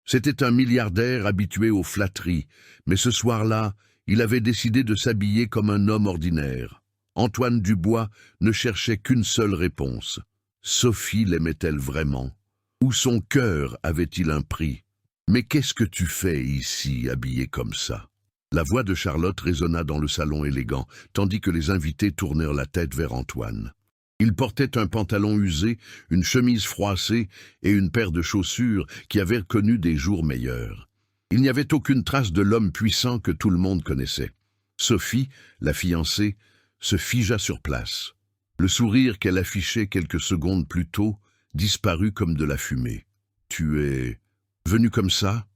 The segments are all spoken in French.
C'était un milliardaire habitué aux flatteries, mais ce soir-là, il avait décidé de s'habiller comme un homme ordinaire. Antoine Dubois ne cherchait qu'une seule réponse. Sophie l'aimait-elle vraiment? Ou son cœur avait-il un prix? Mais qu'est-ce que tu fais ici, habillé comme ça? La voix de Charlotte résonna dans le salon élégant, tandis que les invités tournèrent la tête vers Antoine. Il portait un pantalon usé, une chemise froissée et une paire de chaussures qui avaient connu des jours meilleurs. Il n'y avait aucune trace de l'homme puissant que tout le monde connaissait. Sophie, la fiancée, se figea sur place. Le sourire qu'elle affichait quelques secondes plus tôt disparut comme de la fumée. « Tu es venu comme ça ?»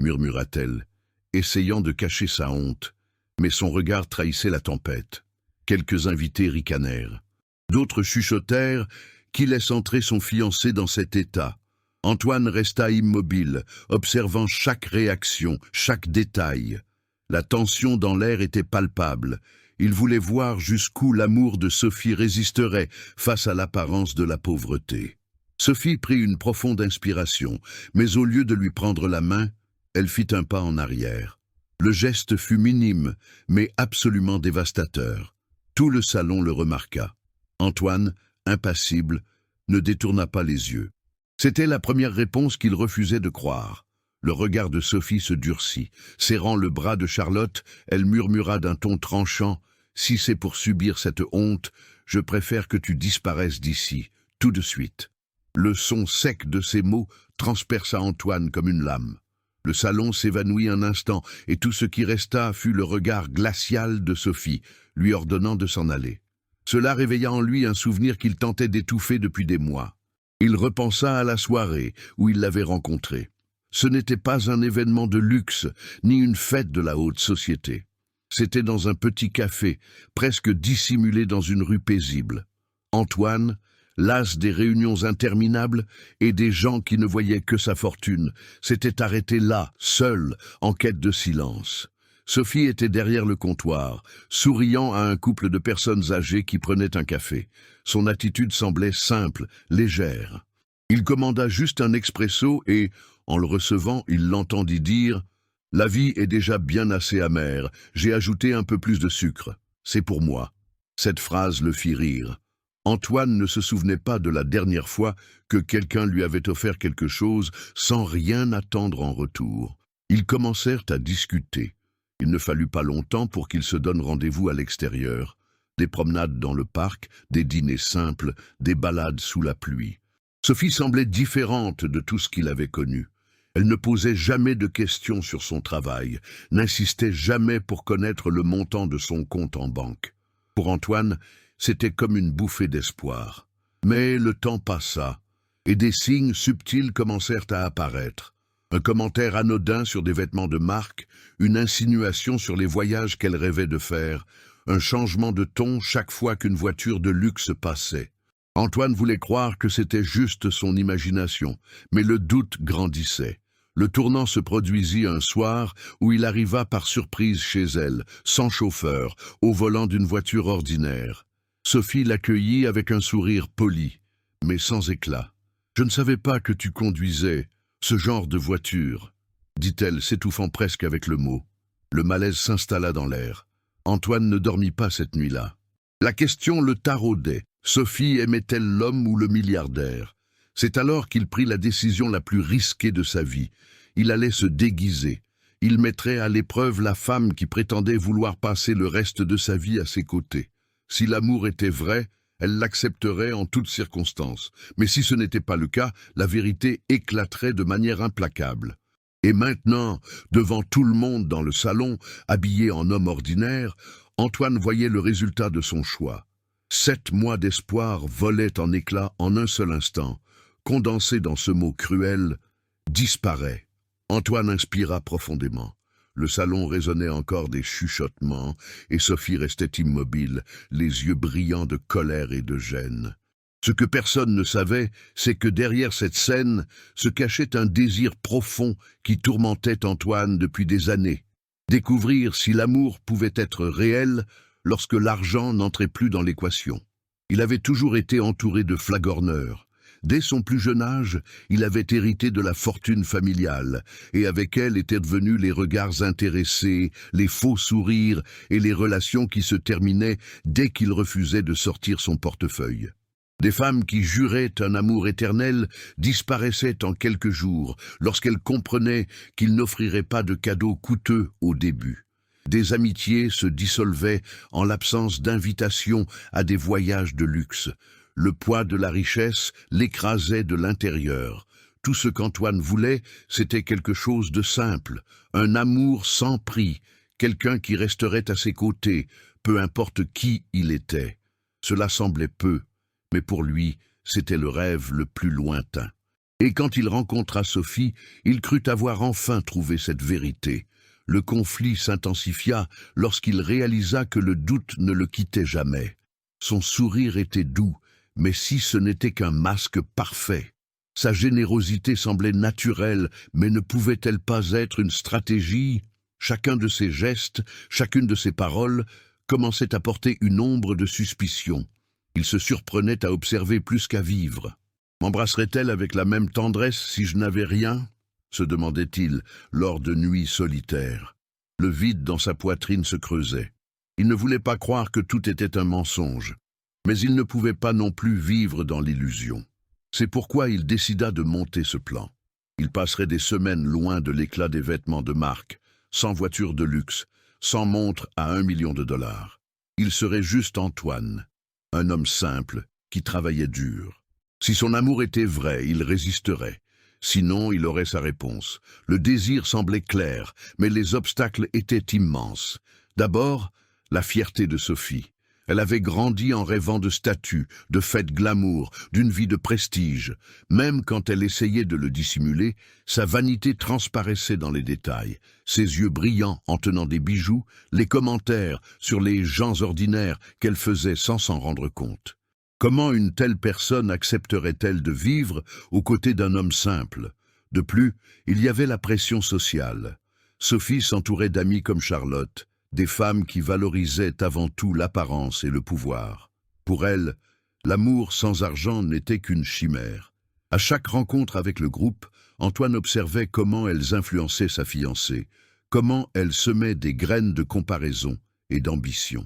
murmura-t-elle, essayant de cacher sa honte, mais son regard trahissait la tempête. Quelques invités ricanèrent. D'autres chuchotèrent « Qui laisse entrer son fiancé dans cet état ?» Antoine resta immobile, observant chaque réaction, chaque détail. La tension dans l'air était palpable. Il voulait voir jusqu'où l'amour de Sophie résisterait face à l'apparence de la pauvreté. Sophie prit une profonde inspiration, mais au lieu de lui prendre la main, elle fit un pas en arrière. Le geste fut minime, mais absolument dévastateur. Tout le salon le remarqua. Antoine, impassible, ne détourna pas les yeux. C'était la première réponse qu'il refusait de croire. Le regard de Sophie se durcit. Serrant le bras de Charlotte, elle murmura d'un ton tranchant « Si c'est pour subir cette honte, je préfère que tu disparaisses d'ici, tout de suite. » Le son sec de ces mots transperça Antoine comme une lame. Le salon s'évanouit un instant, et tout ce qui resta fut le regard glacial de Sophie, lui ordonnant de s'en aller. Cela réveilla en lui un souvenir qu'il tentait d'étouffer depuis des mois. Il repensa à la soirée où il l'avait rencontrée. Ce n'était pas un événement de luxe, ni une fête de la haute société. C'était dans un petit café, presque dissimulé dans une rue paisible. Antoine, las des réunions interminables et des gens qui ne voyaient que sa fortune, s'était arrêté là, seul, en quête de silence. Sophie était derrière le comptoir, souriant à un couple de personnes âgées qui prenaient un café. Son attitude semblait simple, légère. Il commanda juste un expresso et, en le recevant, il l'entendit dire « La vie est déjà bien assez amère, j'ai ajouté un peu plus de sucre. C'est pour moi. » Cette phrase le fit rire. Antoine ne se souvenait pas de la dernière fois que quelqu'un lui avait offert quelque chose sans rien attendre en retour. Ils commencèrent à discuter. Il ne fallut pas longtemps pour qu'ils se donnent rendez-vous à l'extérieur. Des promenades dans le parc, des dîners simples, des balades sous la pluie. Sophie semblait différente de tout ce qu'il avait connu. Elle ne posait jamais de questions sur son travail, n'insistait jamais pour connaître le montant de son compte en banque. Pour Antoine, c'était comme une bouffée d'espoir. Mais le temps passa, et des signes subtils commencèrent à apparaître. Un commentaire anodin sur des vêtements de marque, une insinuation sur les voyages qu'elle rêvait de faire, un changement de ton chaque fois qu'une voiture de luxe passait. Antoine voulait croire que c'était juste son imagination, mais le doute grandissait. Le tournant se produisit un soir où il arriva par surprise chez elle, sans chauffeur, au volant d'une voiture ordinaire. Sophie l'accueillit avec un sourire poli, mais sans éclat. « Je ne savais pas que tu conduisais ce genre de voiture, » dit-elle, s'étouffant presque avec le mot. Le malaise s'installa dans l'air. Antoine ne dormit pas cette nuit-là. La question le taraudait. Sophie aimait-elle l'homme ou le milliardaire? C'est alors qu'il prit la décision la plus risquée de sa vie. Il allait se déguiser. Il mettrait à l'épreuve la femme qui prétendait vouloir passer le reste de sa vie à ses côtés. Si l'amour était vrai, elle l'accepterait en toutes circonstances. Mais si ce n'était pas le cas, la vérité éclaterait de manière implacable. Et maintenant, devant tout le monde dans le salon, habillé en homme ordinaire, Antoine voyait le résultat de son choix. 7 mois d'espoir volaient en éclats en un seul instant. Condensé dans ce mot cruel, disparaît. Antoine inspira profondément. Le salon résonnait encore des chuchotements, et Sophie restait immobile, les yeux brillants de colère et de gêne. Ce que personne ne savait, c'est que derrière cette scène se cachait un désir profond qui tourmentait Antoine depuis des années. Découvrir si l'amour pouvait être réel lorsque l'argent n'entrait plus dans l'équation. Il avait toujours été entouré de flagorneurs, Dès son plus jeune âge, il avait hérité de la fortune familiale, et avec elle étaient devenus les regards intéressés, les faux sourires et les relations qui se terminaient dès qu'il refusait de sortir son portefeuille. Des femmes qui juraient un amour éternel disparaissaient en quelques jours lorsqu'elles comprenaient qu'il n'offrirait pas de cadeaux coûteux au début. Des amitiés se dissolvaient en l'absence d'invitation à des voyages de luxe. Le poids de la richesse l'écrasait de l'intérieur. Tout ce qu'Antoine voulait, c'était quelque chose de simple, un amour sans prix, quelqu'un qui resterait à ses côtés, peu importe qui il était. Cela semblait peu, mais pour lui, c'était le rêve le plus lointain. Et quand il rencontra Sophie, il crut avoir enfin trouvé cette vérité. Le conflit s'intensifia lorsqu'il réalisa que le doute ne le quittait jamais. Son sourire était doux, mais si ce n'était qu'un masque parfait. Sa générosité semblait naturelle, mais ne pouvait-elle pas être une stratégie? Chacun de ses gestes, chacune de ses paroles, commençait à porter une ombre de suspicion. Il se surprenait à observer plus qu'à vivre. M'embrasserait-elle avec la même tendresse si je n'avais rien? Se demandait-il lors de nuits solitaires. Le vide dans sa poitrine se creusait. Il ne voulait pas croire que tout était un mensonge, mais il ne pouvait pas non plus vivre dans l'illusion. C'est pourquoi il décida de monter ce plan. Il passerait des semaines loin de l'éclat des vêtements de marque, sans voiture de luxe, sans montre à $1 million. Il serait juste Antoine, un homme simple qui travaillait dur. Si son amour était vrai, il résisterait. Sinon, il aurait sa réponse. Le désir semblait clair, mais les obstacles étaient immenses. D'abord, la fierté de Sophie. Elle avait grandi en rêvant de statut, de fêtes glamour, d'une vie de prestige. Même quand elle essayait de le dissimuler, sa vanité transparaissait dans les détails. Ses yeux brillants en tenant des bijoux, les commentaires sur les gens ordinaires qu'elle faisait sans s'en rendre compte. Comment une telle personne accepterait-elle de vivre aux côtés d'un homme simple? De plus, il y avait la pression sociale. Sophie s'entourait d'amis comme Charlotte, des femmes qui valorisaient avant tout l'apparence et le pouvoir. Pour elle, l'amour sans argent n'était qu'une chimère. À chaque rencontre avec le groupe, Antoine observait comment elles influençaient sa fiancée, comment elles semaient des graines de comparaison et d'ambition.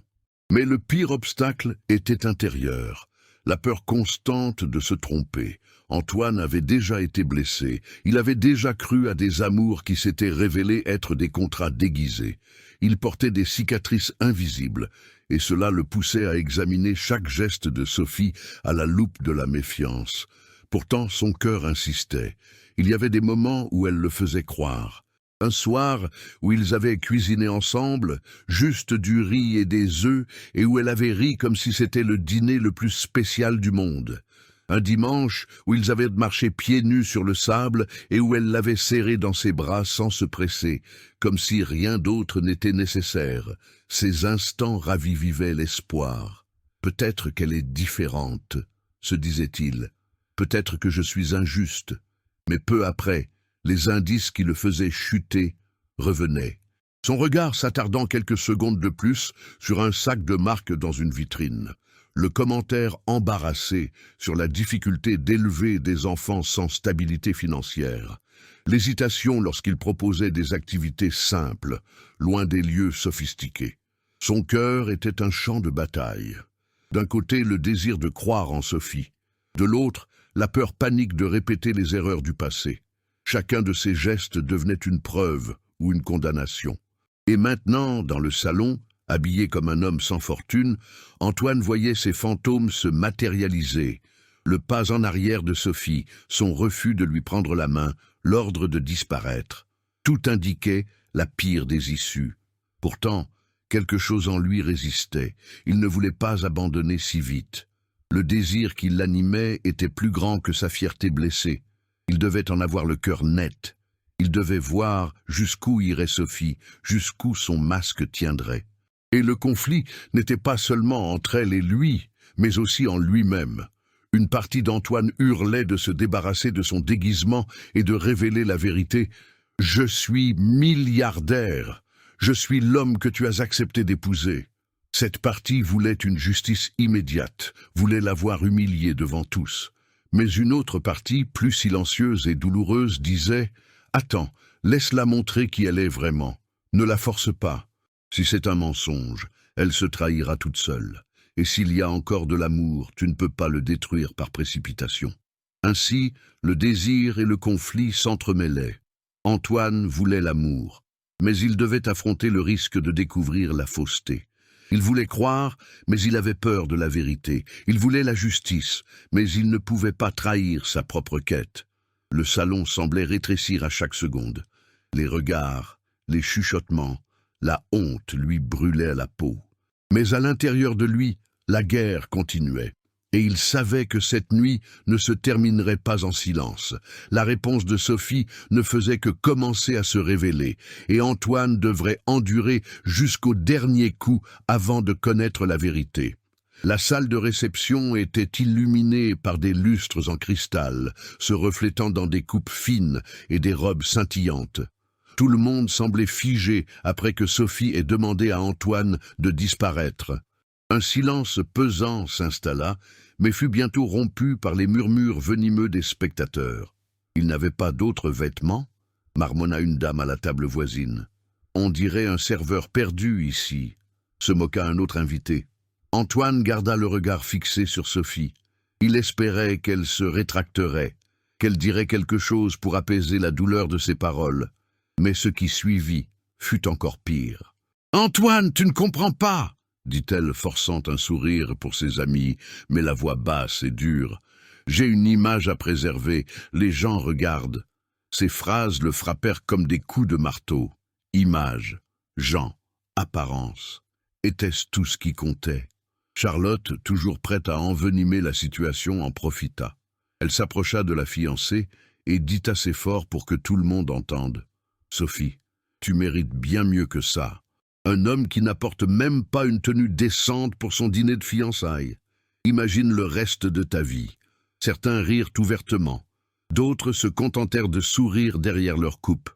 Mais le pire obstacle était intérieur. La peur constante de se tromper. Antoine avait déjà été blessé. Il avait déjà cru à des amours qui s'étaient révélés être des contrats déguisés. Il portait des cicatrices invisibles, et cela le poussait à examiner chaque geste de Sophie à la loupe de la méfiance. Pourtant, son cœur insistait. Il y avait des moments où elle le faisait croire. Un soir où ils avaient cuisiné ensemble, juste du riz et des œufs, et où elle avait ri comme si c'était le dîner le plus spécial du monde. Un dimanche où ils avaient marché pieds nus sur le sable et où elle l'avait serré dans ses bras sans se presser, comme si rien d'autre n'était nécessaire. Ces instants ravivaient l'espoir. Peut-être qu'elle est différente, se disait-il. Peut-être que je suis injuste. Mais peu après, les indices qui le faisaient chuter revenaient. Son regard s'attardant quelques secondes de plus sur un sac de marque dans une vitrine. Le commentaire embarrassé sur la difficulté d'élever des enfants sans stabilité financière. L'hésitation lorsqu'il proposait des activités simples, loin des lieux sophistiqués. Son cœur était un champ de bataille. D'un côté, le désir de croire en Sophie. De l'autre, la peur panique de répéter les erreurs du passé. Chacun de ses gestes devenait une preuve ou une condamnation. Et maintenant, dans le salon, habillé comme un homme sans fortune, Antoine voyait ses fantômes se matérialiser. Le pas en arrière de Sophie, son refus de lui prendre la main, l'ordre de disparaître. Tout indiquait la pire des issues. Pourtant, quelque chose en lui résistait. Il ne voulait pas abandonner si vite. Le désir qui l'animait était plus grand que sa fierté blessée. Il devait en avoir le cœur net. Il devait voir jusqu'où irait Sophie, jusqu'où son masque tiendrait. Et le conflit n'était pas seulement entre elle et lui, mais aussi en lui-même. Une partie d'Antoine hurlait de se débarrasser de son déguisement et de révéler la vérité. « Je suis milliardaire. Je suis l'homme que tu as accepté d'épouser. » Cette partie voulait une justice immédiate, voulait l'avoir humilié devant tous. Mais une autre partie, plus silencieuse et douloureuse, disait « Attends, laisse-la montrer qui elle est vraiment. Ne la force pas. Si c'est un mensonge, elle se trahira toute seule. Et s'il y a encore de l'amour, tu ne peux pas le détruire par précipitation. » Ainsi, le désir et le conflit s'entremêlaient. Antoine voulait l'amour, mais il devait affronter le risque de découvrir la fausseté. Il voulait croire, mais il avait peur de la vérité. Il voulait la justice, mais il ne pouvait pas trahir sa propre quête. Le salon semblait rétrécir à chaque seconde. Les regards, les chuchotements, la honte lui brûlaient la peau. Mais à l'intérieur de lui, la guerre continuait. Et il savait que cette nuit ne se terminerait pas en silence. La réponse de Sophie ne faisait que commencer à se révéler, et Antoine devrait endurer jusqu'au dernier coup avant de connaître la vérité. La salle de réception était illuminée par des lustres en cristal, se reflétant dans des coupes fines et des robes scintillantes. Tout le monde semblait figé après que Sophie ait demandé à Antoine de disparaître. Un silence pesant s'installa, mais fut bientôt rompu par les murmures venimeux des spectateurs. « Il n'avait pas d'autres vêtements ?» marmonna une dame à la table voisine. « On dirait un serveur perdu ici », se moqua un autre invité. Antoine garda le regard fixé sur Sophie. Il espérait qu'elle se rétracterait, qu'elle dirait quelque chose pour apaiser la douleur de ses paroles. Mais ce qui suivit fut encore pire. « Antoine, tu ne comprends pas !» dit-elle, forçant un sourire pour ses amis, mais la voix basse et dure. « J'ai une image à préserver, les gens regardent. » Ces phrases le frappèrent comme des coups de marteau. Image, gens, apparence. Était-ce tout ce qui comptait? Charlotte, toujours prête à envenimer la situation, en profita. Elle s'approcha de la fiancée et dit assez fort pour que tout le monde entende. « Sophie, tu mérites bien mieux que ça. Un homme qui n'apporte même pas une tenue décente pour son dîner de fiançailles. Imagine le reste de ta vie. » Certains rirent ouvertement. D'autres se contentèrent de sourire derrière leur coupe.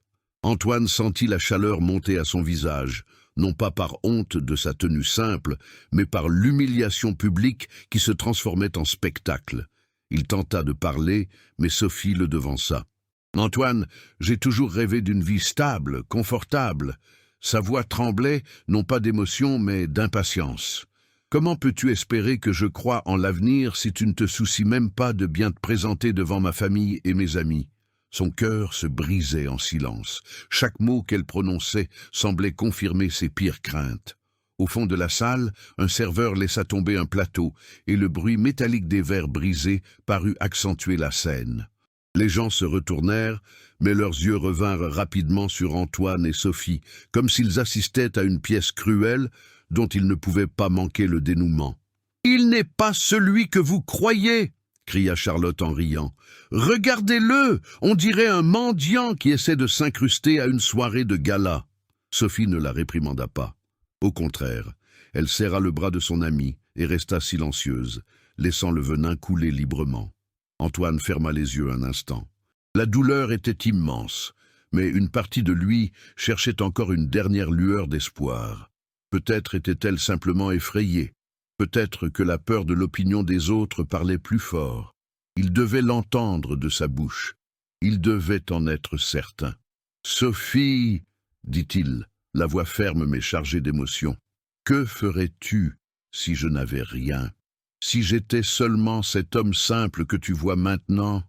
Antoine sentit la chaleur monter à son visage, non pas par honte de sa tenue simple, mais par l'humiliation publique qui se transformait en spectacle. Il tenta de parler, mais Sophie le devança. « Antoine, j'ai toujours rêvé d'une vie stable, confortable. » Sa voix tremblait, non pas d'émotion, mais d'impatience. « Comment peux-tu espérer que je croie en l'avenir si tu ne te soucies même pas de bien te présenter devant ma famille et mes amis ?» Son cœur se brisait en silence. Chaque mot qu'elle prononçait semblait confirmer ses pires craintes. Au fond de la salle, un serveur laissa tomber un plateau, et le bruit métallique des verres brisés parut accentuer la scène. Les gens se retournèrent, mais leurs yeux revinrent rapidement sur Antoine et Sophie, comme s'ils assistaient à une pièce cruelle dont ils ne pouvaient pas manquer le dénouement. « Il n'est pas celui que vous croyez !» cria Charlotte en riant. « Regardez-le, on dirait un mendiant qui essaie de s'incruster à une soirée de gala. » Sophie ne la réprimanda pas. Au contraire, elle serra le bras de son amie et resta silencieuse, laissant le venin couler librement. Antoine ferma les yeux un instant. La douleur était immense, mais une partie de lui cherchait encore une dernière lueur d'espoir. Peut-être était-elle simplement effrayée. Peut-être que la peur de l'opinion des autres parlait plus fort. Il devait l'entendre de sa bouche. Il devait en être certain. « Sophie, dit-il, la voix ferme mais chargée d'émotion, que ferais-tu si je n'avais rien ? Si j'étais seulement cet homme simple que tu vois maintenant ?»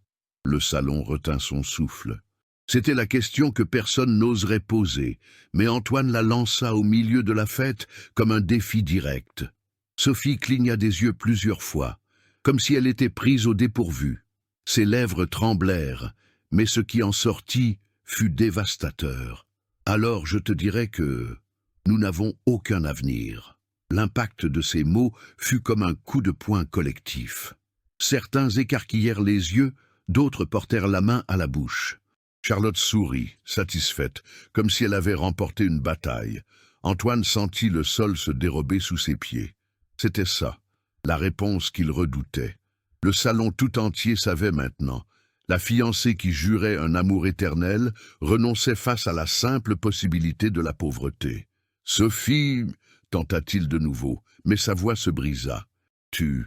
Le salon retint son souffle. C'était la question que personne n'oserait poser, mais Antoine la lança au milieu de la fête comme un défi direct. Sophie cligna des yeux plusieurs fois, comme si elle était prise au dépourvu. Ses lèvres tremblèrent, mais ce qui en sortit fut dévastateur. « Alors je te dirai que nous n'avons aucun avenir. » L'impact de ces mots fut comme un coup de poing collectif. Certains écarquillèrent les yeux, d'autres portèrent la main à la bouche. Charlotte sourit, satisfaite, comme si elle avait remporté une bataille. Antoine sentit le sol se dérober sous ses pieds. C'était ça, la réponse qu'il redoutait. Le salon tout entier savait maintenant. La fiancée qui jurait un amour éternel renonçait face à la simple possibilité de la pauvreté. « Sophie !» tenta-t-il de nouveau, mais sa voix se brisa. « Tu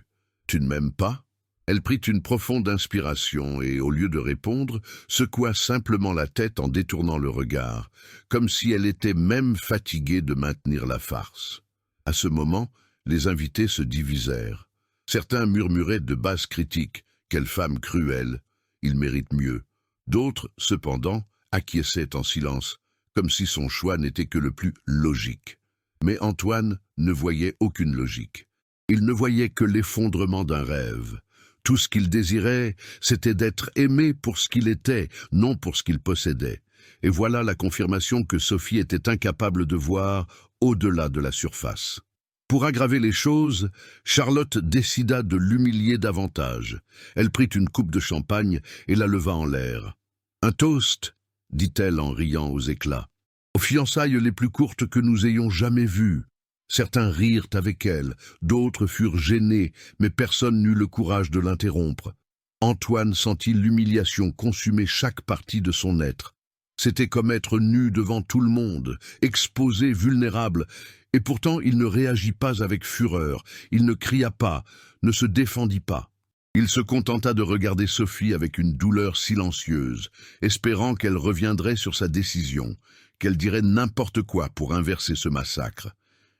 ne m'aimes pas ?» Elle prit une profonde inspiration et, au lieu de répondre, secoua simplement la tête en détournant le regard, comme si elle était même fatiguée de maintenir la farce. À ce moment, les invités se divisèrent. Certains murmuraient de basses critiques. Quelle femme cruelle, il mérite mieux. D'autres, cependant, acquiesçaient en silence, comme si son choix n'était que le plus logique. Mais Antoine ne voyait aucune logique. Il ne voyait que l'effondrement d'un rêve. Tout ce qu'il désirait, c'était d'être aimé pour ce qu'il était, non pour ce qu'il possédait. Et voilà la confirmation que Sophie était incapable de voir au-delà de la surface. Pour aggraver les choses, Charlotte décida de l'humilier davantage. Elle prit une coupe de champagne et la leva en l'air. « Un toast » dit-elle en riant aux éclats. « Aux fiançailles les plus courtes que nous ayons jamais vues. » Certains rirent avec elle, d'autres furent gênés, mais personne n'eut le courage de l'interrompre. Antoine sentit l'humiliation consumer chaque partie de son être. C'était comme être nu devant tout le monde, exposé, vulnérable, et pourtant il ne réagit pas avec fureur, il ne cria pas, ne se défendit pas. Il se contenta de regarder Sophie avec une douleur silencieuse, espérant qu'elle reviendrait sur sa décision, qu'elle dirait n'importe quoi pour inverser ce massacre.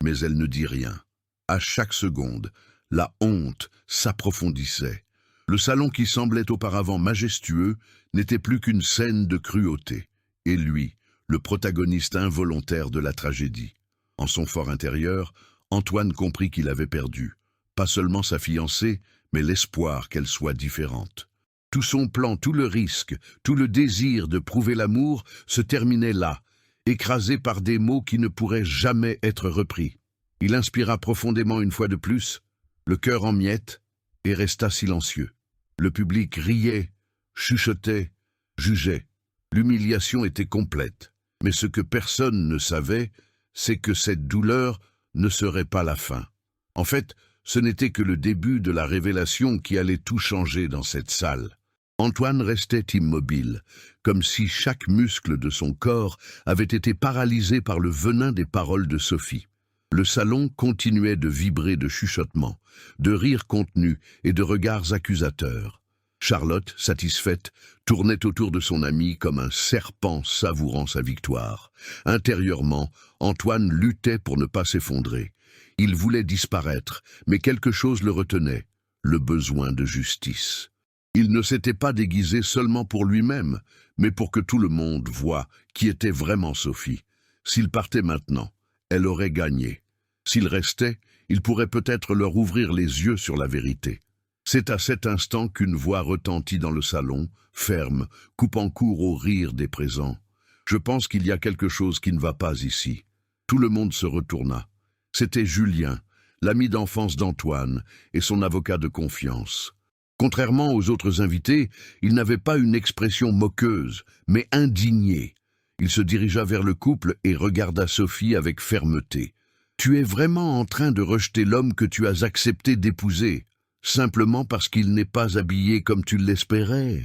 Mais elle ne dit rien. À chaque seconde, la honte s'approfondissait. Le salon qui semblait auparavant majestueux n'était plus qu'une scène de cruauté. Et lui, le protagoniste involontaire de la tragédie. En son fort intérieur, Antoine comprit qu'il avait perdu. Pas seulement sa fiancée, mais l'espoir qu'elle soit différente. Tout son plan, tout le risque, tout le désir de prouver l'amour se terminait là, écrasé par des mots qui ne pourraient jamais être repris. Il inspira profondément une fois de plus, le cœur en miettes, et resta silencieux. Le public riait, chuchotait, jugeait. L'humiliation était complète. Mais ce que personne ne savait, c'est que cette douleur ne serait pas la fin. En fait, ce n'était que le début de la révélation qui allait tout changer dans cette salle. Antoine restait immobile, comme si chaque muscle de son corps avait été paralysé par le venin des paroles de Sophie. Le salon continuait de vibrer de chuchotements, de rires contenus et de regards accusateurs. Charlotte, satisfaite, tournait autour de son ami comme un serpent savourant sa victoire. Intérieurement, Antoine luttait pour ne pas s'effondrer. Il voulait disparaître, mais quelque chose le retenait, le besoin de justice. Il ne s'était pas déguisé seulement pour lui-même, mais pour que tout le monde voie qui était vraiment Sophie. S'il partait maintenant, elle aurait gagné. S'il restait, il pourrait peut-être leur ouvrir les yeux sur la vérité. C'est à cet instant qu'une voix retentit dans le salon, ferme, coupant court au rire des présents. « Je pense qu'il y a quelque chose qui ne va pas ici. » Tout le monde se retourna. C'était Julien, l'ami d'enfance d'Antoine et son avocat de confiance. Contrairement aux autres invités, il n'avait pas une expression moqueuse, mais indignée. Il se dirigea vers le couple et regarda Sophie avec fermeté. « Tu es vraiment en train de rejeter l'homme que tu as accepté d'épouser, simplement parce qu'il n'est pas habillé comme tu l'espérais ?»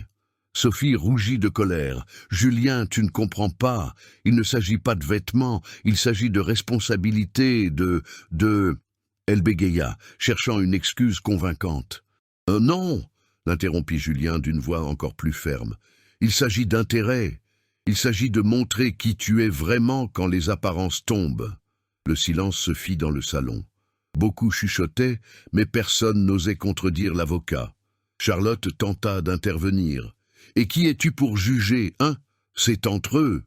Sophie rougit de colère. « Julien, tu ne comprends pas. Il ne s'agit pas de vêtements, il s'agit de responsabilité, de... » Elle bégaya, cherchant une excuse convaincante. « Non !» l'interrompit Julien d'une voix encore plus ferme. « Il s'agit d'intérêt. Il s'agit de montrer qui tu es vraiment quand les apparences tombent. » Le silence se fit dans le salon. Beaucoup chuchotaient, mais personne n'osait contredire l'avocat. Charlotte tenta d'intervenir. « Et qui es-tu pour juger, hein? C'est entre eux. »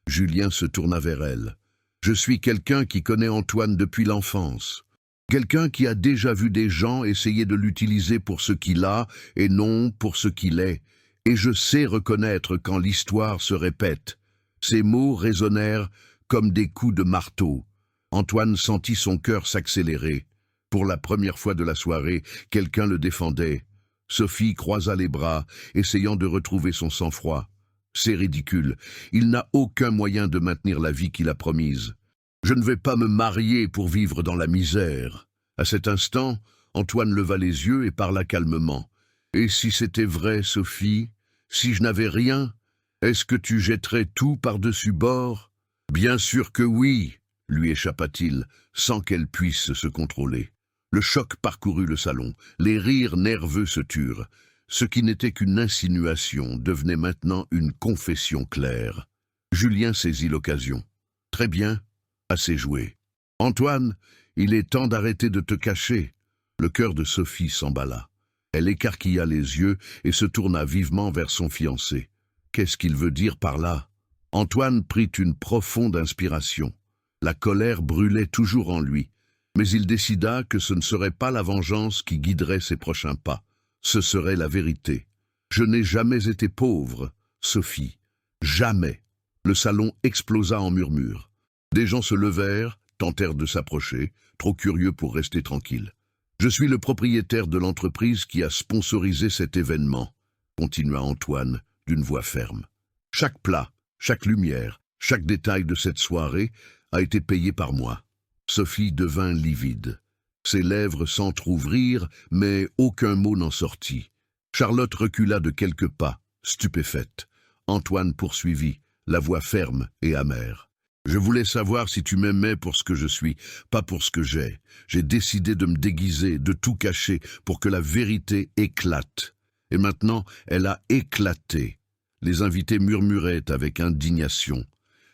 Julien se tourna vers elle. « Je suis quelqu'un qui connaît Antoine depuis l'enfance. Quelqu'un qui a déjà vu des gens essayer de l'utiliser pour ce qu'il a et non pour ce qu'il est. Et je sais reconnaître quand l'histoire se répète. » Ces mots résonnèrent comme des coups de marteau. Antoine sentit son cœur s'accélérer. Pour la première fois de la soirée, quelqu'un le défendait. Sophie croisa les bras, essayant de retrouver son sang-froid. C'est ridicule. Il n'a aucun moyen de maintenir la vie qu'il a promise. Je ne vais pas me marier pour vivre dans la misère. À cet instant, Antoine leva les yeux et parla calmement. Et si c'était vrai, Sophie, si je n'avais rien, est-ce que tu jetterais tout par-dessus bord? Bien sûr que oui, lui échappa-t-il, sans qu'elle puisse se contrôler. Le choc parcourut le salon, les rires nerveux se turent. Ce qui n'était qu'une insinuation devenait maintenant une confession claire. Julien saisit l'occasion. « Très bien, assez joué. Antoine, il est temps d'arrêter de te cacher. » Le cœur de Sophie s'emballa. Elle écarquilla les yeux et se tourna vivement vers son fiancé. Qu'est-ce qu'il veut dire par là? Antoine prit une profonde inspiration. La colère brûlait toujours en lui, mais il décida que ce ne serait pas la vengeance qui guiderait ses prochains pas. Ce serait la vérité. « Je n'ai jamais été pauvre, Sophie. Jamais. » Le salon explosa en murmures. Des gens se levèrent, tentèrent de s'approcher, trop curieux pour rester tranquilles. « Je suis le propriétaire de l'entreprise qui a sponsorisé cet événement, » continua Antoine d'une voix ferme. « Chaque plat, chaque lumière, chaque détail de cette soirée a été payé par moi. » Sophie devint livide. Ses lèvres s'entr'ouvrirent, mais aucun mot n'en sortit. Charlotte recula de quelques pas, stupéfaite. Antoine poursuivit, la voix ferme et amère. « Je voulais savoir si tu m'aimais pour ce que je suis, pas pour ce que j'ai. J'ai décidé de me déguiser, de tout cacher, pour que la vérité éclate. Et maintenant, elle a éclaté. » Les invités murmuraient avec indignation.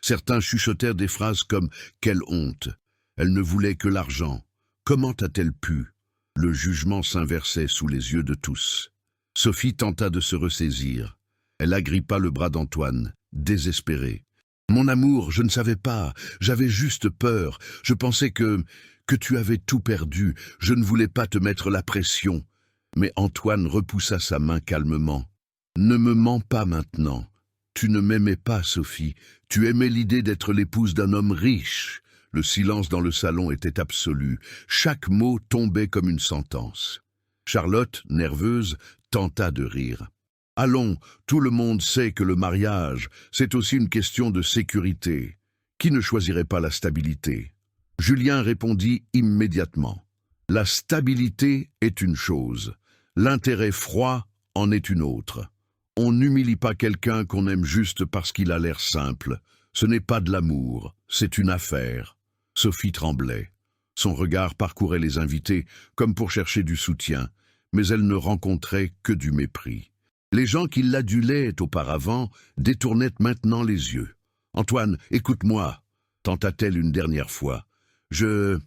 Certains chuchotèrent des phrases comme « Quelle honte !» Elle ne voulait que l'argent. Comment a-t-elle pu? Le jugement s'inversait sous les yeux de tous. Sophie tenta de se ressaisir. Elle agrippa le bras d'Antoine, désespérée. « Mon amour, je ne savais pas, j'avais juste peur. Je pensais que tu avais tout perdu. Je ne voulais pas te mettre la pression. » Mais Antoine repoussa sa main calmement. « Ne me mens pas maintenant. Tu ne m'aimais pas, Sophie. Tu aimais l'idée d'être l'épouse d'un homme riche. » Le silence dans le salon était absolu. Chaque mot tombait comme une sentence. Charlotte, nerveuse, tenta de rire. « Allons, tout le monde sait que le mariage, c'est aussi une question de sécurité. Qui ne choisirait pas la stabilité ?» Julien répondit immédiatement. « La stabilité est une chose, l'intérêt froid en est une autre. On n'humilie pas quelqu'un qu'on aime juste parce qu'il a l'air simple. Ce n'est pas de l'amour, c'est une affaire. » Sophie tremblait. Son regard parcourait les invités comme pour chercher du soutien, mais elle ne rencontrait que du mépris. Les gens qui l'adulaient auparavant détournaient maintenant les yeux. « Antoine, écoute-moi, » tenta-t-elle une dernière fois. « Je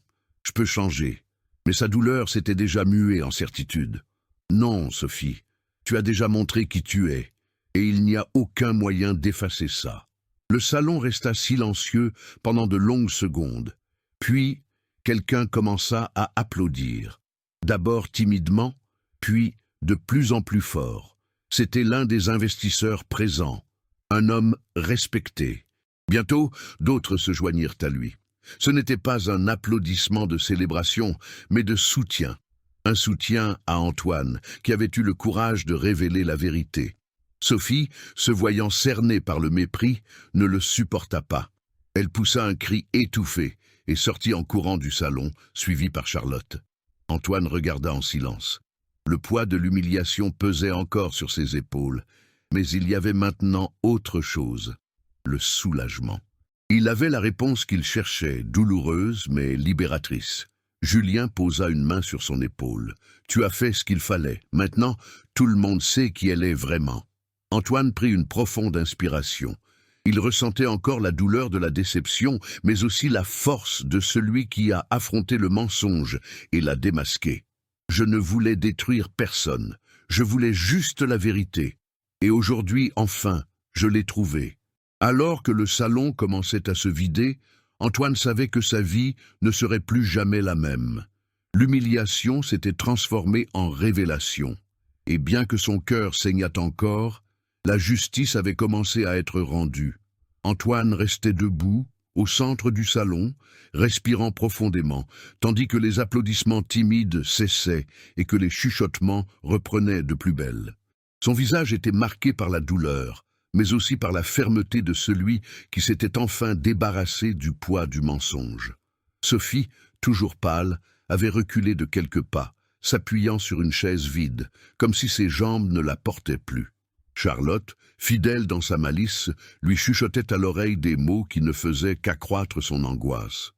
peux changer. » Mais sa douleur s'était déjà muée en certitude. « Non, Sophie, tu as déjà montré qui tu es, et il n'y a aucun moyen d'effacer ça. » Le salon resta silencieux pendant de longues secondes. Puis, quelqu'un commença à applaudir. D'abord timidement, puis de plus en plus fort. C'était l'un des investisseurs présents, un homme respecté. Bientôt, d'autres se joignirent à lui. Ce n'était pas un applaudissement de célébration, mais de soutien. Un soutien à Antoine, qui avait eu le courage de révéler la vérité. Sophie, se voyant cernée par le mépris, ne le supporta pas. Elle poussa un cri étouffé et sortit en courant du salon, suivie par Charlotte. Antoine regarda en silence. Le poids de l'humiliation pesait encore sur ses épaules, mais il y avait maintenant autre chose, le soulagement. Il avait la réponse qu'il cherchait, douloureuse mais libératrice. Julien posa une main sur son épaule. « Tu as fait ce qu'il fallait. Maintenant, tout le monde sait qui elle est vraiment. » Antoine prit une profonde inspiration. Il ressentait encore la douleur de la déception, mais aussi la force de celui qui a affronté le mensonge et l'a démasqué. « Je ne voulais détruire personne. Je voulais juste la vérité. Et aujourd'hui, enfin, je l'ai trouvée. » Alors que le salon commençait à se vider, Antoine savait que sa vie ne serait plus jamais la même. L'humiliation s'était transformée en révélation. Et bien que son cœur saignât encore, la justice avait commencé à être rendue. Antoine restait debout, au centre du salon, respirant profondément, tandis que les applaudissements timides cessaient et que les chuchotements reprenaient de plus belle. Son visage était marqué par la douleur, mais aussi par la fermeté de celui qui s'était enfin débarrassé du poids du mensonge. Sophie, toujours pâle, avait reculé de quelques pas, s'appuyant sur une chaise vide, comme si ses jambes ne la portaient plus. Charlotte, fidèle dans sa malice, lui chuchotait à l'oreille des mots qui ne faisaient qu'accroître son angoisse.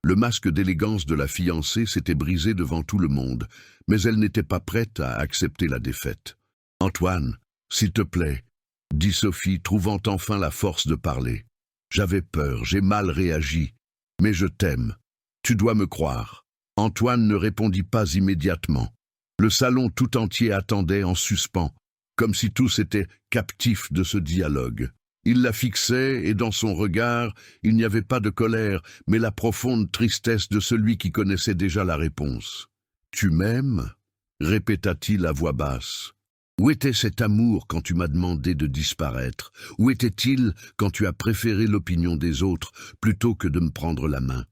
Le masque d'élégance de la fiancée s'était brisé devant tout le monde, mais elle n'était pas prête à accepter la défaite. « Antoine, s'il te plaît, » dit Sophie, trouvant enfin la force de parler. « J'avais peur, j'ai mal réagi, mais je t'aime. Tu dois me croire. » Antoine ne répondit pas immédiatement. Le salon tout entier attendait en suspens, comme si tous étaient captifs de ce dialogue. Il la fixait, et dans son regard, il n'y avait pas de colère, mais la profonde tristesse de celui qui connaissait déjà la réponse. « Tu m'aimes » répéta-t-il à voix basse. « Où était cet amour quand tu m'as demandé de disparaître? Où était-il quand tu as préféré l'opinion des autres plutôt que de me prendre la main ?»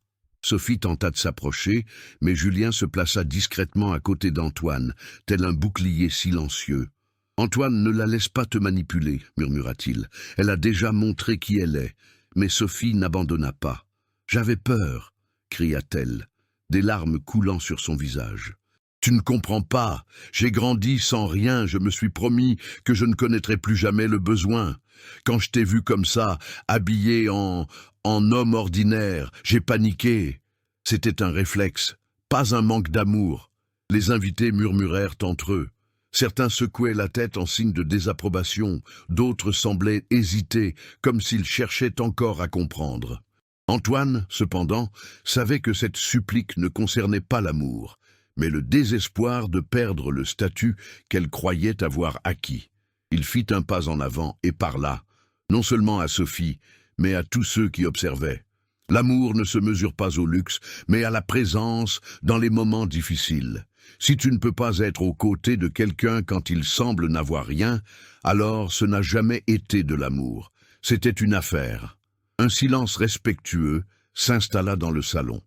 Sophie tenta de s'approcher, mais Julien se plaça discrètement à côté d'Antoine, tel un bouclier silencieux. « Antoine, ne la laisse pas te manipuler, » murmura-t-il. « Elle a déjà montré qui elle est. » Mais Sophie n'abandonna pas. « J'avais peur, » cria-t-elle, des larmes coulant sur son visage. « Tu ne comprends pas. J'ai grandi sans rien, je me suis promis que je ne connaîtrais plus jamais le besoin. Quand je t'ai vu comme ça, habillé en homme ordinaire, j'ai paniqué. C'était un réflexe, pas un manque d'amour. » Les invités murmurèrent entre eux. Certains secouaient la tête en signe de désapprobation, d'autres semblaient hésiter, comme s'ils cherchaient encore à comprendre. Antoine, cependant, savait que cette supplique ne concernait pas l'amour, mais le désespoir de perdre le statut qu'elle croyait avoir acquis. Il fit un pas en avant et parla, non seulement à Sophie, mais à tous ceux qui observaient. L'amour ne se mesure pas au luxe, mais à la présence dans les moments difficiles. Si tu ne peux pas être aux côtés de quelqu'un quand il semble n'avoir rien, alors ce n'a jamais été de l'amour. C'était une affaire. Un silence respectueux s'installa dans le salon.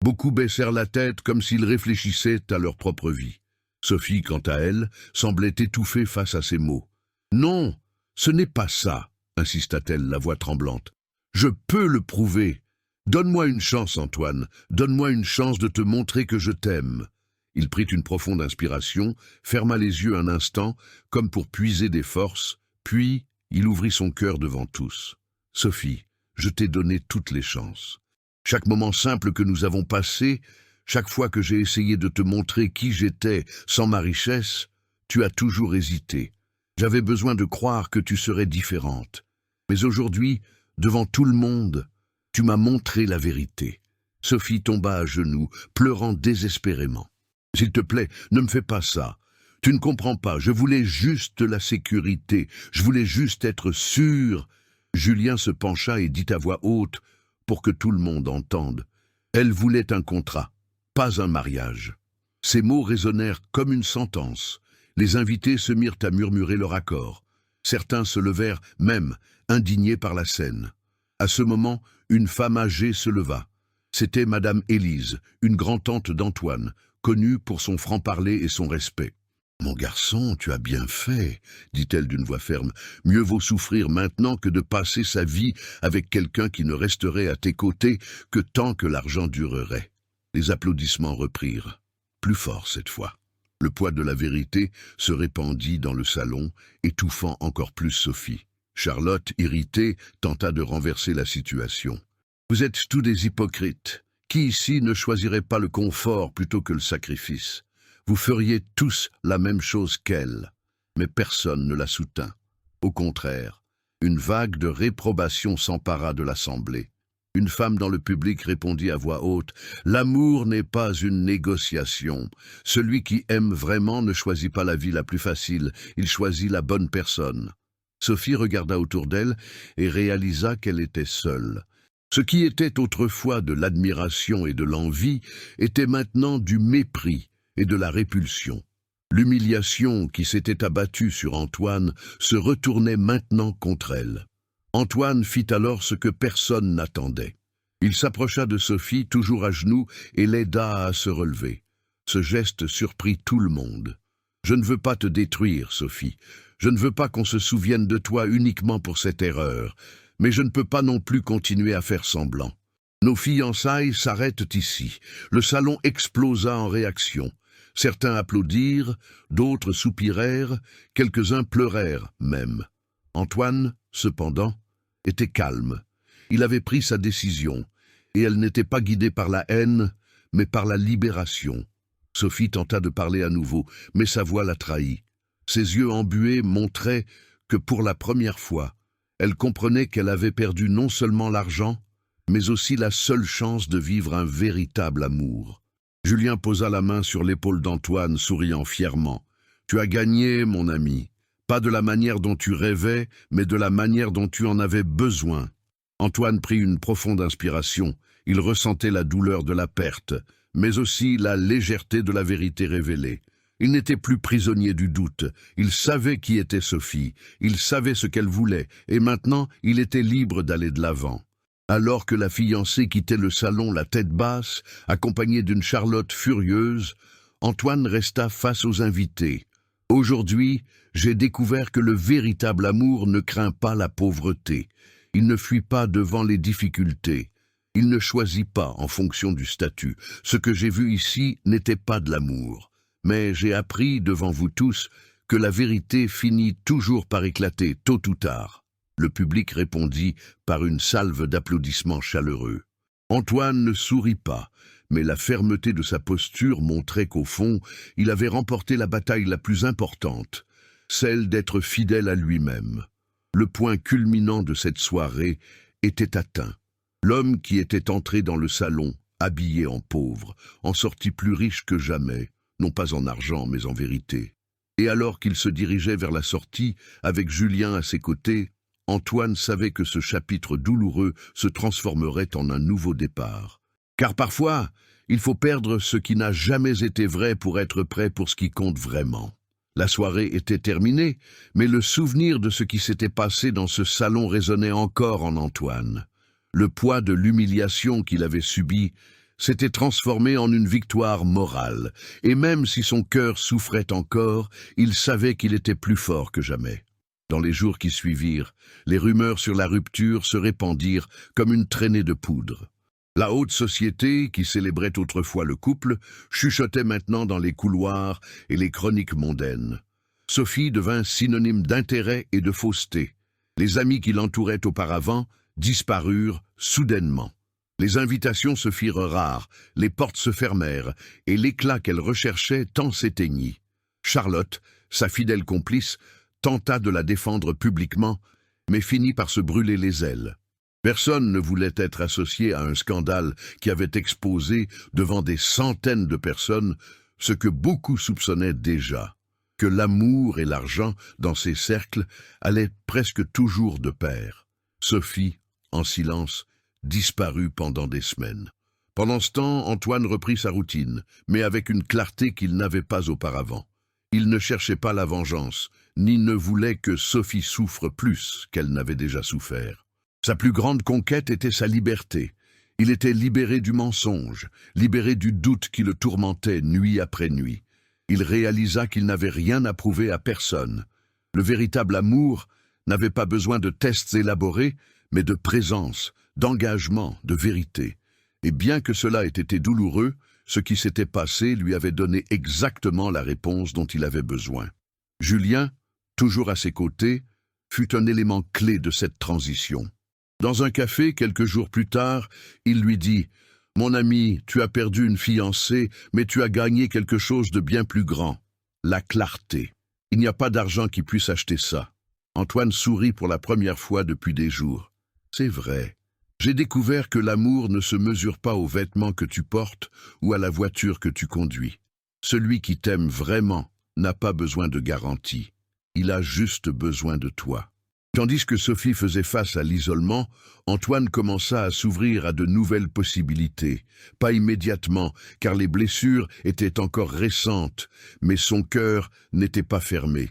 Beaucoup baissèrent la tête comme s'ils réfléchissaient à leur propre vie. Sophie, quant à elle, semblait étouffée face à ces mots. « Non, ce n'est pas ça, » insista-t-elle, la voix tremblante. « Je peux le prouver. Donne-moi une chance, Antoine. Donne-moi une chance de te montrer que je t'aime. » Il prit une profonde inspiration, ferma les yeux un instant, comme pour puiser des forces, puis il ouvrit son cœur devant tous. « Sophie, je t'ai donné toutes les chances. Chaque moment simple que nous avons passé, chaque fois que j'ai essayé de te montrer qui j'étais sans ma richesse, tu as toujours hésité. J'avais besoin de croire que tu serais différente. Mais aujourd'hui, devant tout le monde, tu m'as montré la vérité. » Sophie tomba à genoux, pleurant désespérément. « S'il te plaît, ne me fais pas ça. Tu ne comprends pas, je voulais juste la sécurité, je voulais juste être sûr. » Julien se pencha et dit à voix haute, pour que tout le monde entende. Elle voulait un contrat, pas un mariage. Ces mots résonnèrent comme une sentence. Les invités se mirent à murmurer leur accord. Certains se levèrent, même, indignés par la scène. À ce moment, une femme âgée se leva. C'était Madame Élise, une grand-tante d'Antoine, connue pour son franc-parler et son respect. « Mon garçon, tu as bien fait, » dit-elle d'une voix ferme. « Mieux vaut souffrir maintenant que de passer sa vie avec quelqu'un qui ne resterait à tes côtés que tant que l'argent durerait. » Les applaudissements reprirent, plus fort cette fois. Le poids de la vérité se répandit dans le salon, étouffant encore plus Sophie. Charlotte, irritée, tenta de renverser la situation. « Vous êtes tous des hypocrites. Qui ici ne choisirait pas le confort plutôt que le sacrifice? Vous feriez tous la même chose qu'elle. » Mais personne ne la soutint. Au contraire, une vague de réprobation s'empara de l'assemblée. Une femme dans le public répondit à voix haute « L'amour n'est pas une négociation. Celui qui aime vraiment ne choisit pas la vie la plus facile, il choisit la bonne personne. » Sophie regarda autour d'elle et réalisa qu'elle était seule. Ce qui était autrefois de l'admiration et de l'envie était maintenant du mépris et de la répulsion. L'humiliation qui s'était abattue sur Antoine se retournait maintenant contre elle. Antoine fit alors ce que personne n'attendait. Il s'approcha de Sophie, toujours à genoux, et l'aida à se relever. Ce geste surprit tout le monde. « Je ne veux pas te détruire, Sophie. Je ne veux pas qu'on se souvienne de toi uniquement pour cette erreur. Mais je ne peux pas non plus continuer à faire semblant. Nos fiançailles s'arrêtent ici. » Le salon explosa en réaction. Certains applaudirent, d'autres soupirèrent, quelques-uns pleurèrent même. Antoine, cependant, était calme. Il avait pris sa décision, et elle n'était pas guidée par la haine, mais par la libération. Sophie tenta de parler à nouveau, mais sa voix la trahit. Ses yeux embués montraient que pour la première fois, elle comprenait qu'elle avait perdu non seulement l'argent, mais aussi la seule chance de vivre un véritable amour. Julien posa la main sur l'épaule d'Antoine, souriant fièrement. « Tu as gagné, mon ami. Pas de la manière dont tu rêvais, mais de la manière dont tu en avais besoin. » Antoine prit une profonde inspiration. Il ressentait la douleur de la perte, mais aussi la légèreté de la vérité révélée. Il n'était plus prisonnier du doute. Il savait qui était Sophie. Il savait ce qu'elle voulait, et maintenant il était libre d'aller de l'avant. Alors que la fiancée quittait le salon la tête basse, accompagnée d'une Charlotte furieuse, Antoine resta face aux invités. « Aujourd'hui, j'ai découvert que le véritable amour ne craint pas la pauvreté. Il ne fuit pas devant les difficultés. Il ne choisit pas en fonction du statut. Ce que j'ai vu ici n'était pas de l'amour. Mais j'ai appris devant vous tous que la vérité finit toujours par éclater, tôt ou tard. » Le public répondit par une salve d'applaudissements chaleureux. Antoine ne sourit pas, mais la fermeté de sa posture montrait qu'au fond, il avait remporté la bataille la plus importante, celle d'être fidèle à lui-même. Le point culminant de cette soirée était atteint. L'homme qui était entré dans le salon, habillé en pauvre, en sortit plus riche que jamais, non pas en argent, mais en vérité. Et alors qu'il se dirigeait vers la sortie, avec Julien à ses côtés, Antoine savait que ce chapitre douloureux se transformerait en un nouveau départ. Car parfois, il faut perdre ce qui n'a jamais été vrai pour être prêt pour ce qui compte vraiment. La soirée était terminée, mais le souvenir de ce qui s'était passé dans ce salon résonnait encore en Antoine. Le poids de l'humiliation qu'il avait subie s'était transformé en une victoire morale, et même si son cœur souffrait encore, il savait qu'il était plus fort que jamais. Dans les jours qui suivirent, les rumeurs sur la rupture se répandirent comme une traînée de poudre. La haute société, qui célébrait autrefois le couple, chuchotait maintenant dans les couloirs et les chroniques mondaines. Sophie devint synonyme d'intérêt et de fausseté. Les amis qui l'entouraient auparavant disparurent soudainement. Les invitations se firent rares, les portes se fermèrent, et l'éclat qu'elle recherchait tant s'éteignit. Charlotte, sa fidèle complice, tenta de la défendre publiquement, mais finit par se brûler les ailes. Personne ne voulait être associé à un scandale qui avait exposé devant des centaines de personnes ce que beaucoup soupçonnaient déjà, que l'amour et l'argent dans ces cercles allaient presque toujours de pair. Sophie, en silence, disparut pendant des semaines. Pendant ce temps, Antoine reprit sa routine, mais avec une clarté qu'il n'avait pas auparavant. Il ne cherchait pas la vengeance, ni ne voulait que Sophie souffre plus qu'elle n'avait déjà souffert. Sa plus grande conquête était sa liberté. Il était libéré du mensonge, libéré du doute qui le tourmentait nuit après nuit. Il réalisa qu'il n'avait rien à prouver à personne. Le véritable amour n'avait pas besoin de tests élaborés, mais de présence, d'engagement, de vérité. Et bien que cela ait été douloureux, ce qui s'était passé lui avait donné exactement la réponse dont il avait besoin. Julien, toujours à ses côtés, fut un élément clé de cette transition. Dans un café, quelques jours plus tard, il lui dit « Mon ami, tu as perdu une fiancée, mais tu as gagné quelque chose de bien plus grand, la clarté. Il n'y a pas d'argent qui puisse acheter ça. » Antoine sourit pour la première fois depuis des jours. « C'est vrai. J'ai découvert que l'amour ne se mesure pas aux vêtements que tu portes ou à la voiture que tu conduis. Celui qui t'aime vraiment n'a pas besoin de garantie. Il a juste besoin de toi. » Tandis que Sophie faisait face à l'isolement, Antoine commença à s'ouvrir à de nouvelles possibilités. Pas immédiatement, car les blessures étaient encore récentes, mais son cœur n'était pas fermé.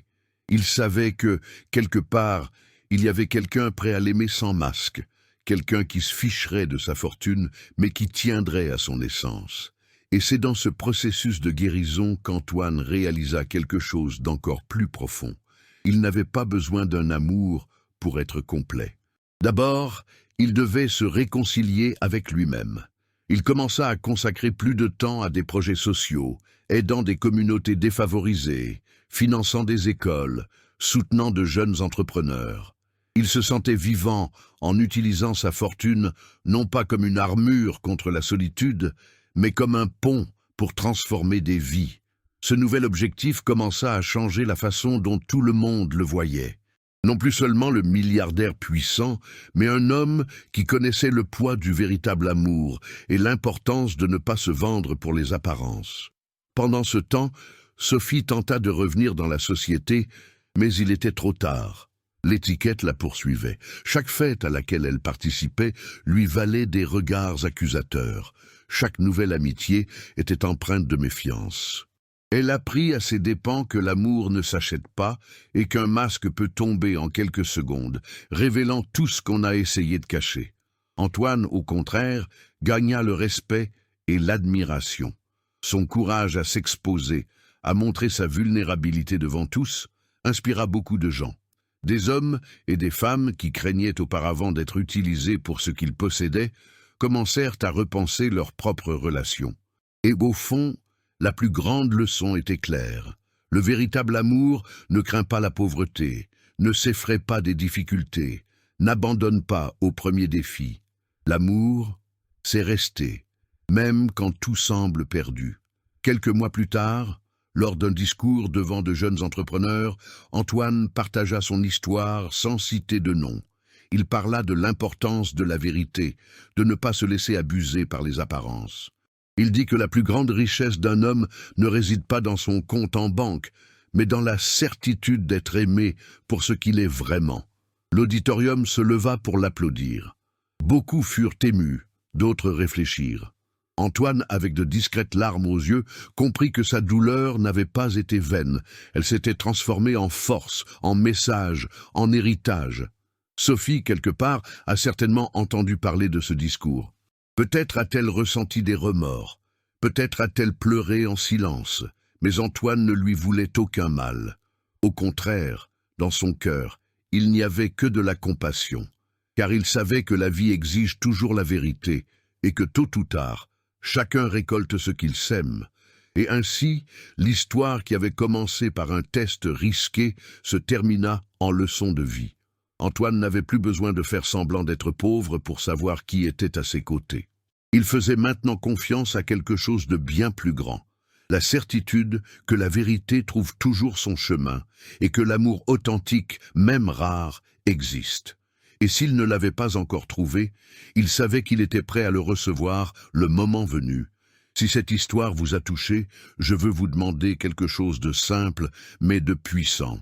Il savait que, quelque part, il y avait quelqu'un prêt à l'aimer sans masque, quelqu'un qui se ficherait de sa fortune, mais qui tiendrait à son essence. Et c'est dans ce processus de guérison qu'Antoine réalisa quelque chose d'encore plus profond. Il n'avait pas besoin d'un amour pour être complet. D'abord, il devait se réconcilier avec lui-même. Il commença à consacrer plus de temps à des projets sociaux, aidant des communautés défavorisées, finançant des écoles, soutenant de jeunes entrepreneurs. Il se sentait vivant en utilisant sa fortune non pas comme une armure contre la solitude, mais comme un pont pour transformer des vies. Ce nouvel objectif commença à changer la façon dont tout le monde le voyait. Non plus seulement le milliardaire puissant, mais un homme qui connaissait le poids du véritable amour et l'importance de ne pas se vendre pour les apparences. Pendant ce temps, Sophie tenta de revenir dans la société, mais il était trop tard. L'étiquette la poursuivait. Chaque fête à laquelle elle participait lui valait des regards accusateurs. Chaque nouvelle amitié était empreinte de méfiance. Elle apprit à ses dépens que l'amour ne s'achète pas et qu'un masque peut tomber en quelques secondes, révélant tout ce qu'on a essayé de cacher. Antoine, au contraire, gagna le respect et l'admiration. Son courage à s'exposer, à montrer sa vulnérabilité devant tous, inspira beaucoup de gens. Des hommes et des femmes qui craignaient auparavant d'être utilisés pour ce qu'ils possédaient, commencèrent à repenser leurs propres relations. Et au fond, la plus grande leçon était claire. Le véritable amour ne craint pas la pauvreté, ne s'effraie pas des difficultés, n'abandonne pas au premier défi. L'amour, c'est rester, même quand tout semble perdu. Quelques mois plus tard, lors d'un discours devant de jeunes entrepreneurs, Antoine partagea son histoire sans citer de nom. Il parla de l'importance de la vérité, de ne pas se laisser abuser par les apparences. Il dit que la plus grande richesse d'un homme ne réside pas dans son compte en banque, mais dans la certitude d'être aimé pour ce qu'il est vraiment. L'auditorium se leva pour l'applaudir. Beaucoup furent émus, d'autres réfléchirent. Antoine, avec de discrètes larmes aux yeux, comprit que sa douleur n'avait pas été vaine. Elle s'était transformée en force, en message, en héritage. Sophie, quelque part, a certainement entendu parler de ce discours. Peut-être a-t-elle ressenti des remords, peut-être a-t-elle pleuré en silence, mais Antoine ne lui voulait aucun mal. Au contraire, dans son cœur, il n'y avait que de la compassion, car il savait que la vie exige toujours la vérité, et que tôt ou tard, chacun récolte ce qu'il sème. Et ainsi, l'histoire qui avait commencé par un test risqué se termina en leçon de vie. Antoine n'avait plus besoin de faire semblant d'être pauvre pour savoir qui était à ses côtés. Il faisait maintenant confiance à quelque chose de bien plus grand, la certitude que la vérité trouve toujours son chemin et que l'amour authentique, même rare, existe. Et s'il ne l'avait pas encore trouvé, il savait qu'il était prêt à le recevoir le moment venu. Si cette histoire vous a touché, je veux vous demander quelque chose de simple, mais de puissant.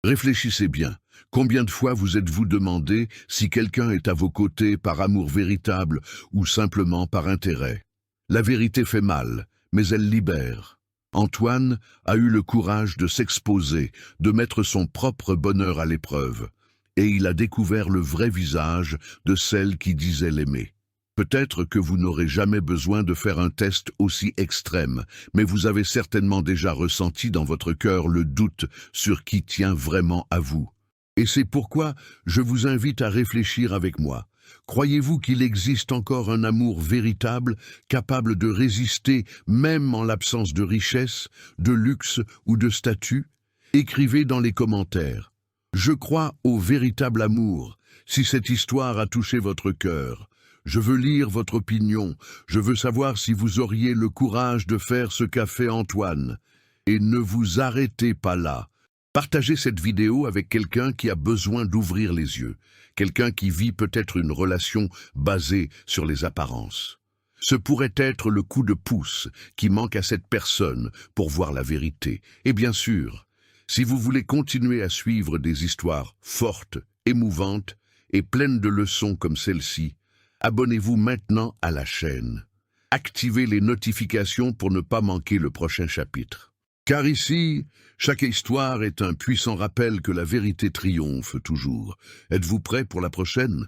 Réfléchissez bien. Combien de fois vous êtes-vous demandé si quelqu'un est à vos côtés par amour véritable ou simplement par intérêt? La vérité fait mal, mais elle libère. Antoine a eu le courage de s'exposer, de mettre son propre bonheur à l'épreuve. Et il a découvert le vrai visage de celle qui disait l'aimer. Peut-être que vous n'aurez jamais besoin de faire un test aussi extrême, mais vous avez certainement déjà ressenti dans votre cœur le doute sur qui tient vraiment à vous. Et c'est pourquoi je vous invite à réfléchir avec moi. Croyez-vous qu'il existe encore un amour véritable, capable de résister même en l'absence de richesse, de luxe ou de statut? Écrivez dans les commentaires. Je crois au véritable amour. Si cette histoire a touché votre cœur, je veux lire votre opinion. Je veux savoir si vous auriez le courage de faire ce qu'a fait Antoine. Et ne vous arrêtez pas là. Partagez cette vidéo avec quelqu'un qui a besoin d'ouvrir les yeux, quelqu'un qui vit peut-être une relation basée sur les apparences. Ce pourrait être le coup de pouce qui manque à cette personne pour voir la vérité. Et bien sûr, si vous voulez continuer à suivre des histoires fortes, émouvantes et pleines de leçons comme celle-ci, abonnez-vous maintenant à la chaîne. Activez les notifications pour ne pas manquer le prochain chapitre. Car ici, chaque histoire est un puissant rappel que la vérité triomphe toujours. Êtes-vous prêt pour la prochaine ?